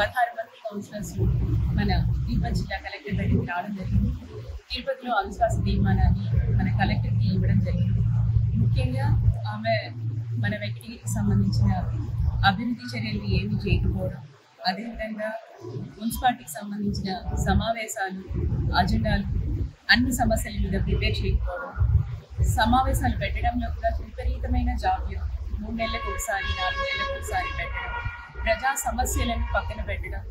16 మంది కౌన్సిలర్స్ మన తిరుపతి జిల్లా కలెక్టర్ దగ్గరికి రావడం జరిగింది. తిరుపతిలో అవిశ్వాస తీర్మానాన్ని మన కలెక్టర్కి ఇవ్వడం జరిగింది. ముఖ్యంగా ఆమె మన వ్యక్తికి సంబంధించిన అభివృద్ధి చర్యలు ఏమీ చేయకపోవడం, అదేవిధంగా మున్సిపాలిటీకి సంబంధించిన సమావేశాలు అజెండాలు అన్ని సమస్యల మీద ప్రిపేర్ చేయకపోవడం, సమావేశాలు పెట్టడంలో కూడా విపరీతమైన జాప్యం, 3 నెలలకు ఒకసారి 4 నెలలకు ఒకసారి పెట్టడం, ప్రజా సమస్యలను పక్కన పెట్టడం,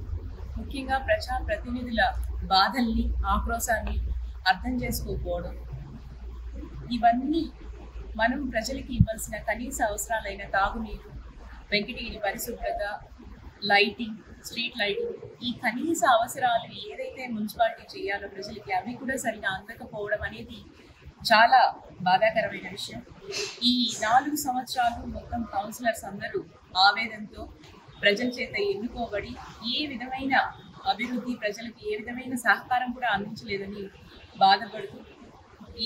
ముఖ్యంగా ప్రజా ప్రతినిధుల బాధల్ని ఆక్రోశాన్ని అర్థం చేసుకోకపోవడం, ఇవన్నీ మనం ప్రజలకి ఇవ్వాల్సిన కనీస అవసరాలైన తాగునీరు, వెంకటగిరి పరిశుభ్రత, లైటింగ్, స్ట్రీట్ లైటింగ్, ఈ కనీస అవసరాలు ఏదైతే మున్సిపాలిటీ చేయాలో ప్రజలకి అవి కూడా సరిగా అందకపోవడం అనేది చాలా బాధాకరమైన విషయం. ఈ 4 సంవత్సరాలు మొత్తం కౌన్సిలర్స్ అందరూ ఆవేదనతో ప్రజల చేత ఎన్నుకోబడి ఏ విధమైన అభివృద్ధి, ప్రజలకు ఏ విధమైన సహకారం కూడా అందించలేదని బాధపడుతూ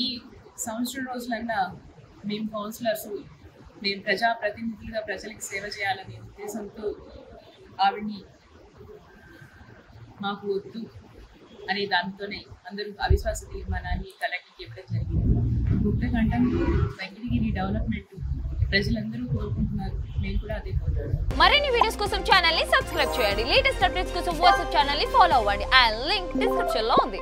ఈ సంవత్సరం రోజులన్నా మేము కౌన్సిలర్స్, మేము ప్రజాప్రతినిధులుగా ప్రజలకు సేవ చేయాలనే ఉద్దేశంతో ఆవిడ్ని మాకు వద్దు అనే దానితోనే అందరూ అవిశ్వాస తీర్మానాన్ని కలెక్టర్కి ఇవ్వడం జరిగింది. గుప్తకంఠంతో వెంకటగిరి డెవలప్మెంట్ ప్రజలందరూ కోరుకుంటున్నారు, మేము కూడా అదే కోరుకుంటున్నాం. మరిన్ని వీడియోస్ కోసం ఛానల్ ని సబ్స్క్రైబ్ చేయండి. లేటెస్ట్ అప్డేట్స్ కోసం వాట్సాప్ ఛానల్ ని ఫాలో అవ్వండి. ఆ లింక్ డిస్క్రిప్షన్ లో ఉంది.